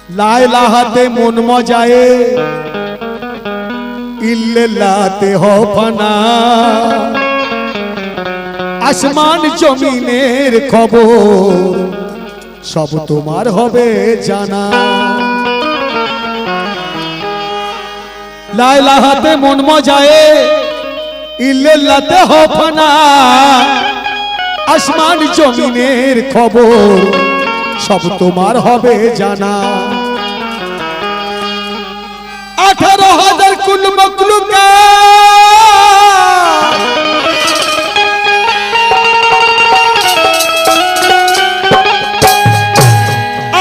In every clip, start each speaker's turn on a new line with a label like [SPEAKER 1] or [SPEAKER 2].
[SPEAKER 1] লাইলাহাতে মন মজায়ে ইল্লাতে हो फना আসমান জমিনের খবর সব তোমার হবে জানা লাইলাহাতে মন মজায়ে ইল্লাতে हो फना আসমান জমিনের খবর সব তোমার হবে জানা 18,000 কুল মখলুকাত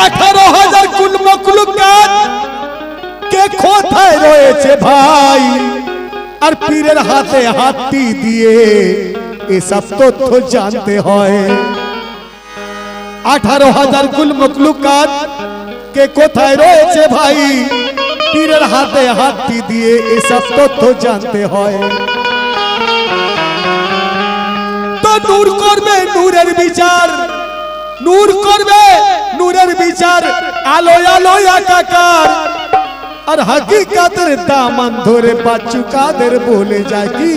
[SPEAKER 1] 18,000 কুল মখলুকাত কে কোথায় রয়েছে ভাই আর পীরের হাতে হাতটি দিয়ে এসব তথ্য জানতে হয় 18,000 কুল মখলুকাত কে কোথায় রয়েছে ভাই পীরের হাতে হাতটি দিয়ে এসব তথ্য জানতে হয় তো নূর করবে নূরের বিচার নূর করবে নূরের বিচার আলো আলো একাকার আর হাকিকাতের দামান ধরে বাচ্চু কাদের বলে যায় কি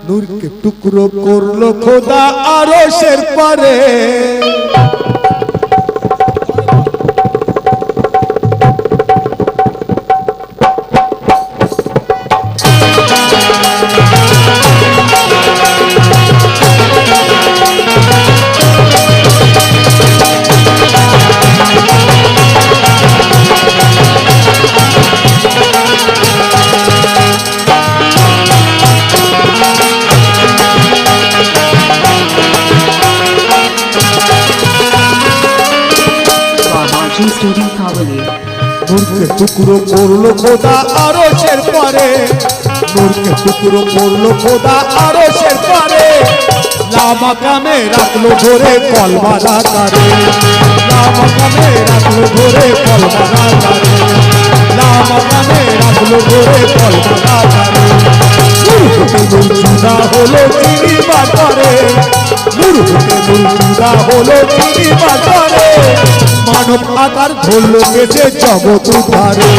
[SPEAKER 1] নূর के टुकड़ो করলো খোদা আরশের পারে नूर के टुकड़ो করলো খোদা আরশের পারে नूर के टुकड़ो করলো খোদা আরশের পারে লা মাকামে রাখলো ধরে কলমারা করে লা মাকামে রাখলো ধরে কলমারা করে লা মাকামে রাখলো ধরে কলমারা করে নূর জুদা হলো চিনি বাজারে নূর জুদা হলো চিনি বাজারে মানব আকার ধরলো কেছে জগৎ উদ্ধারে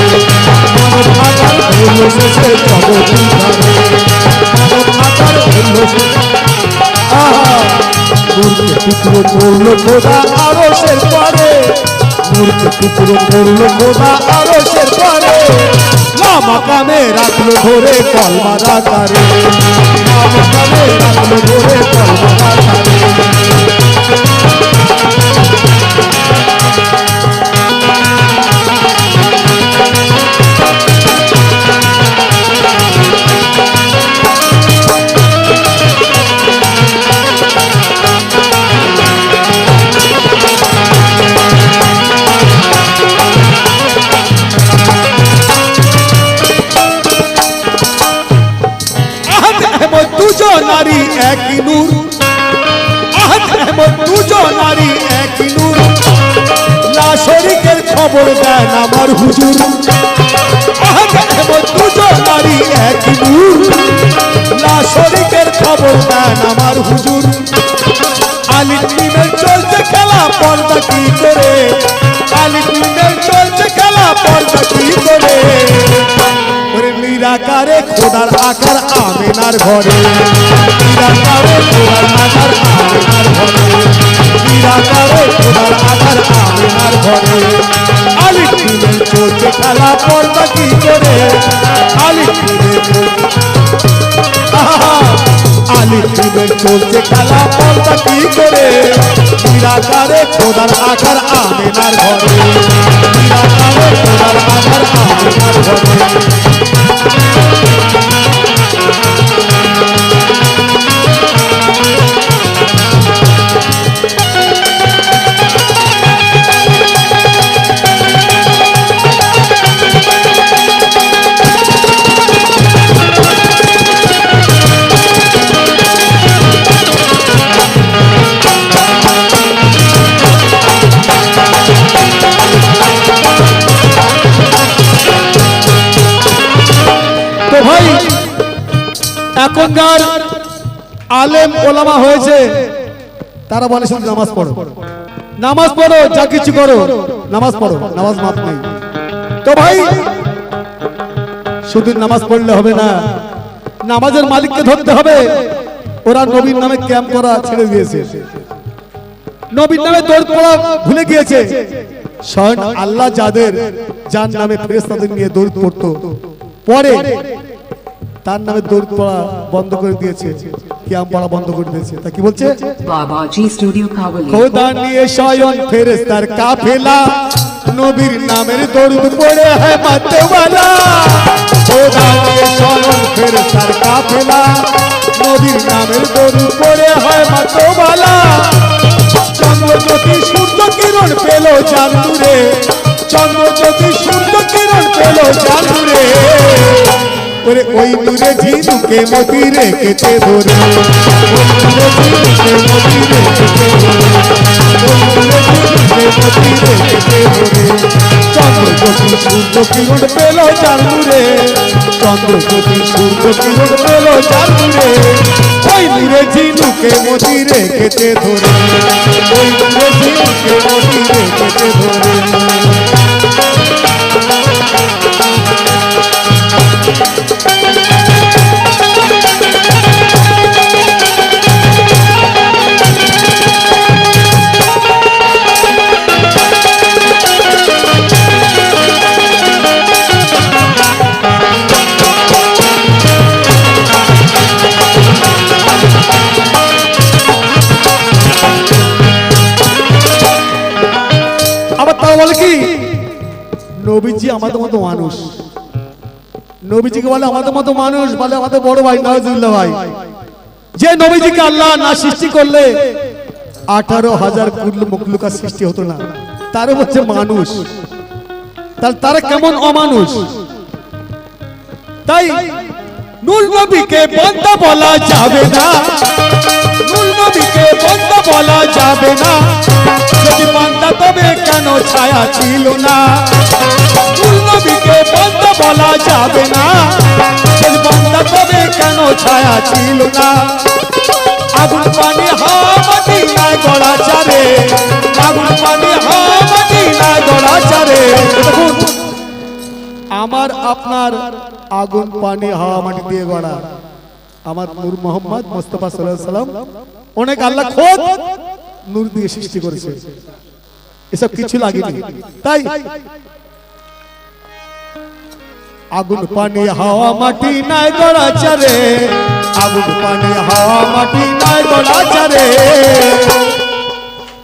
[SPEAKER 1] মানব আকার ধরলো কেছে জগৎ উদ্ধারে মানব আকার ধরলো নূর के टुकड़ो করলো খোদা আরশের পারে নূর के टुकड़ो করলো খোদা আরশের পারে লা মাকামে রাখলো ধরে কলমারা করে লা মাকামে রাখলো ধরে কলমারা করে দুজো নারী একই নূর আহত আহমদ দুজো নারী একই নূর লা শরীকের খবর দেন আমার হুজুর আহত আহমদ দুজো নারী একই নূর লা শরীকের খবর দেন আমার হুজুর আলী তিনের চলছে খেলা পর্দা কি করে আলী তিনের চলছে খেলা পর্দা কি করে নিরাকারে খোদার আকার আমিনার ঘরে নিরাকারে খোদার আকার আমিনার ঘরে নিরাকারে খোদার আকার আমিনার ঘরে আলী তিনের চলছে খেলা পর্দা কি করে আলী তিনের আলী তিনের চলছে খেলা পর্দা কি করে নিরাকারে খোদার আকার আমিনার ঘরে নিরাকারে খোদার আকার আমিনার ঘরে এখনকার আলেম ওলামা হয়েছে তারা বলে শুধু নামাজ পড়ো নামাজ পড়ো, যা কিছু করো, নামাজ পড়ো, নামাজ মাপ নেই। তো ভাই শুধু নামাজ পড়লে হবে না, নামাজের মালিককে ধরতে হবে। ওরা নবীর নামে ক্যাম্প করা ছেড়ে দিয়েছে, নবীর নামে দৌড় পড়া ভুলে গিয়েছে। স্বয়ং আল্লাহ যার নামে ফেরেশতাদের নিয়ে দৌড় পড়তো, পরে তার নামে দৌড় পড়া বন্ধ করে দিয়েছে, ক্যাম্প পড়া বন্ধ করে দিয়েছে। তা কি বলছে?
[SPEAKER 2] বাবাজি স্টুডিও কাবুলি।
[SPEAKER 1] খোদা নিয়ে স্বয়ং ফেরেশতার কাফেলা, নবীর নামের দরুদ পড়ে হয় মাতওয়ালা। খোদা নিয়ে স্বয়ং ফেরেশতার কাফেলা, নবীর নামের দরুদ পড়ে হয় মাতওয়ালা। চন্দ্র জ্যোতি সূর্য কিরণ পেল চাঁদ দূরে, চন্দ্র জ্যোতি সূর্য কিরণ পেল চাঁদ দূরে। ওরে ওই দূরে ঝিনুকে মতি রেখেছে ধরে, ওই দূরে ঝিনুকে মতি রেখেছে ধরে, ওই দূরে ঝিনুকে মতি রেখেছে ধরে। চন্দ্র জ্যোতি সূর্য কিরণ পেল চাঁদ দূরে, চন্দ্র জ্যোতি সূর্য কিরণ পেল চাঁদ দূরে। ওই দূরে ঝিনুকে মতি রেখেছে ধরে, ওই দূরে ঝিনুকে মতি রেখেছে ধরে। বলে কি নবীজি আমাদের মতো মানুষ, নবীজিকে বলে আমাদের মতো মানুষ, বলে আমাদের বড় ভাই নাউজুবিল্লাহ ভাই। যে নবীজিকে আল্লাহ না সৃষ্টি করলে 18,000 কুল্লু মখলুকাত সৃষ্টি হতো না, তারে হচ্ছে মানুষ, তাহলে তারা কেমন অমানুষ। তাই নূর নবীকে বান্দা বলা যাবে না, নূর নবীকে বান্দা বলা যাবে না। যদি বান্দা তবে কেন ছায়া ছিল না, নূর নবীকে বান্দা বলা যাবে না। যদি বান্দা তবে কেন ছায়া ছিল না। আগুন পানি হাওয়া মাটি নাই গড়া চারে, আগুন পানি হাওয়া মাটি নাই গড়া চারে। দেখুন আমার আপনার আগুন পানি হাওয়া মাটি দিয়ে গড়া, আমার নূর মোহাম্মদ মুস্তাফা সাল্লাল্লাহু আলাইহি সাল্লাম অনেক আল্লাহ খোদ নূর দিয়ে সৃষ্টি করেছে, এসব কিছু লাগেনি। তাই আগুন পানি হাওয়া মাটি নাই গড়া চারে, আগুন পানি হাওয়া মাটি নাই গড়া চারে।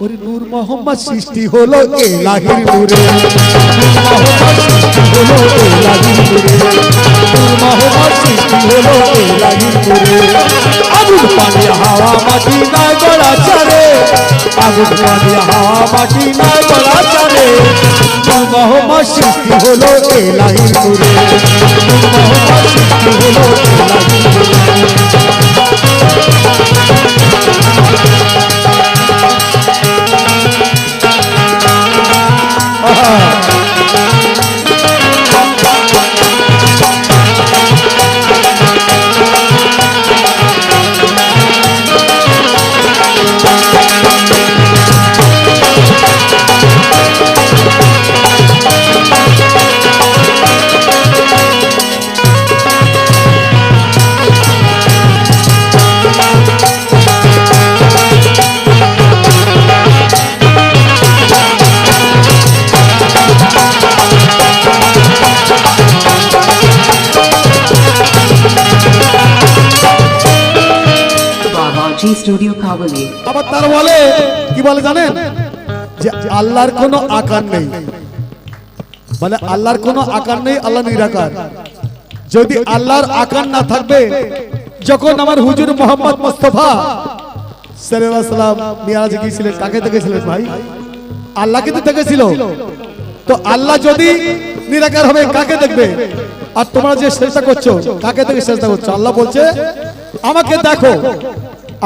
[SPEAKER 1] ওরে নূর মোহাম্মদ সৃষ্টি হলো ইলাহির নূরে, নূর মোহাম্মদ সৃষ্টি হলো ইলাহির নূরে, নূর মোহাম্মদ সৃষ্টি হলো ইলাহির নূরে। আগুন পানি হাওয়া মাটি নাই গড়া চারে, আগুন পানি হাওয়া মাটি নাই গড়া চারে। নূর মোহাম্মদ সৃষ্টি হলো ইলাহির নূরে, নূর মোহাম্মদ সৃষ্টি হলো ইলাহির নূরে।
[SPEAKER 2] স্টুডিও কাবুলি।
[SPEAKER 1] আবার তার বলে কি বলে জানেন, যে আল্লাহর কোনো আকার নেই, মানে আল্লাহর কোনো আকার নেই, আল্লাহ নিরাকার। যদি আল্লাহর আকার না থাকবে, যখন আমার হুজুর মোহাম্মদ মুস্তাফা সাল্লাল্লাহু আলাইহি সাল্লাম মিরাজে গিয়েছিলেন, কাকে দেখেছিলেন ভাই? আল্লাহকে তো দেখেছিল। তো আল্লাহ যদি নিরাকার হবে কাকে দেখবে? আর তোমরা যে সেজদা করছো কাকে দেখে সেজদা করছো? আল্লাহ বলছে আমাকে দেখো,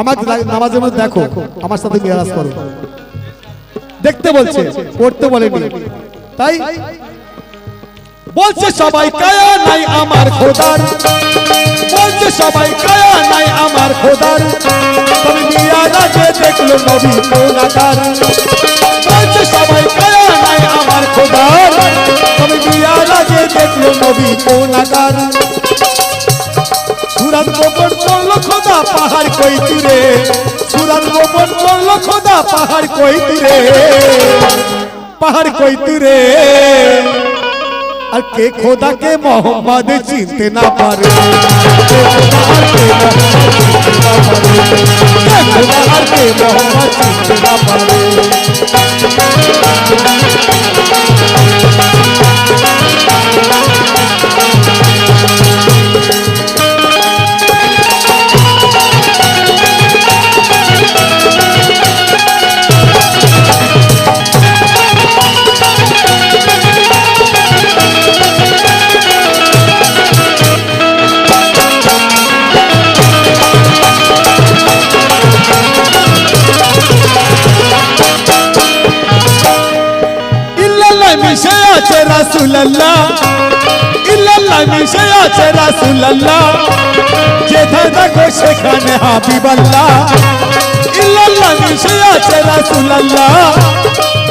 [SPEAKER 1] আমাকে নামাজের মধ্যে দেখো, আমার সাথে মিরাজ করো। দেখতে বলছে, পড়তে বলেনি। তাই বলছে সবাই কায়া নাই আমার খোদার, বলছে সবাই কায়া নাই আমার খোদার। তবে মিরাজে দেখলো নবী কোন আকার, নবী গুণাগার সুরাত গোপন করলো খোদা পাহাড় কই দূরে সুরাত গোপন করলো খোদা পাহাড় কই দূরে পাহাড় কই দূরে আর কে খোদাকে মোহাম্মদ চিনতে না পারে কে মোহাম্মদ চিনতে না পারে মিশে আছে রাসূলুল্লাহ ইল্লাল্লাহ মিশে আছে রাসূলুল্লাহ যেখানে দেখো সেখানে হাবিবাল্লাহ ইল্লাল্লাহ মিশে আছে রাসূলুল্লাহ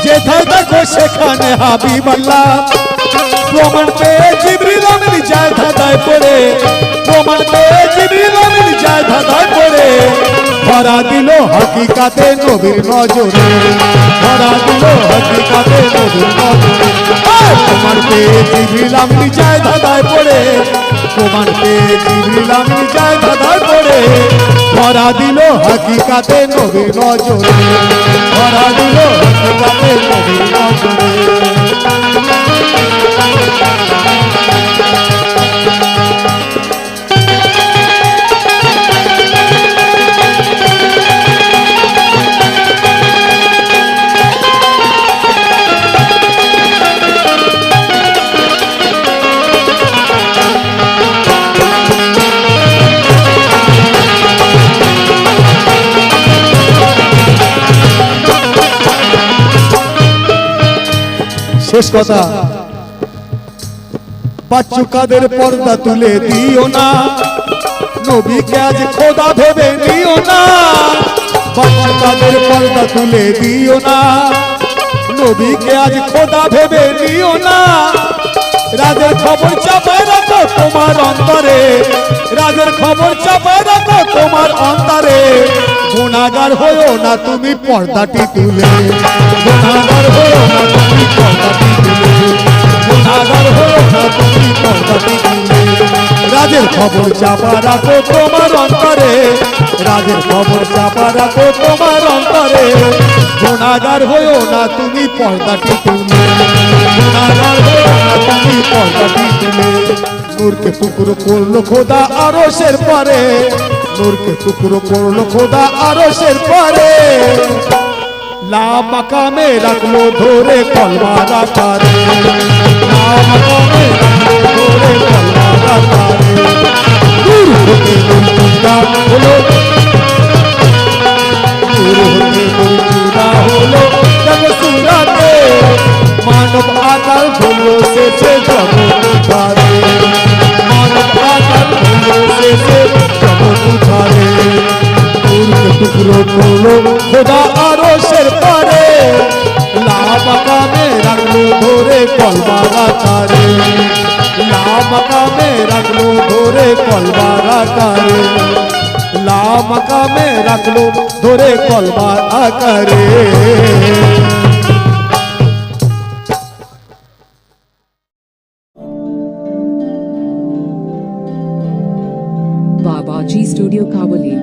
[SPEAKER 1] যেখানে দেখো সেখানে হাবিবাল্লাহ প্রমাণ পেয়ে জিবরিল আমিন যায় ধাঁধায় পড়ে প্রমাণ পেয়ে জিবরিল আমিন যায় ধাঁধায় পড়ে ধরা দিল হাকিকাতে নবীর নজরে ধরা দিল হাকিকাতে নবীর নজরে প্রমাণ পেয়ে জিবরিল আমিন যায় ধাঁধায় পড়ে প্রমাণ পেয়ে জিবরিল আমিন যায় ধাঁধায় পড়ে ধরা দিল হাকিকাতে নবীর নজরে ধরা দিল হাকিকাতে নবীর নজরে শেষ কথা বাচ্চু কাদের পর্দা তুলে দিও না নবীকে আজ খোদা ভেবে নিও না বাচ্চু কাদের পর্দা তুলে দিও না নবীকে আজ খোদা ভেবে নিও না রাজের খবর চাপায় রাখো তোমার অন্তরে রাজের খবর চাপায় রাখো তোমার অন্তরে গুনাহগার হয়ো না তুমি পর্দাটি তুলে গুনাহগার হয়ো না তুমি পর্দাটি তুলে গুনাহগার হয়ো না তুমি পর্দাটি তুলে রাজের খবর চাপা রাখো তোমার অন্তরে রাজের খবর চাপা রাখো তোমার অন্তরে গুনাহগার হয়ো না তুমি পর্দাটি তুলে গুনাহগার হয়ো না তুমি পর্দাটি তুলে নূরকে টুকরো করলো খোদা আরশের পরে নূরকে টুকরো করলো খোদা আরশের পরে লা মাকামে রাখলো ধরে কলমার আকারে লা মাকামে রাখলো ধরে কলমার আকারে দূর হতে মুর্তজা হলো দূর হতে মুর্তজা হলো দেখো সুরাতে মানব আকার হলো শেষে জগৎ ধারে মানব আকার হলো শেষে জগৎ ধারে নূরকে টুকরো করলো খোদা আরশের পারে লা মাকামে রাখলো ধরে কলমার আকারে লা মাকামে রাখলো ধরে কলমার আকারে লা মাকামে রাখলো ধরে কলমার আকারে
[SPEAKER 2] Babaji Studio Kavali.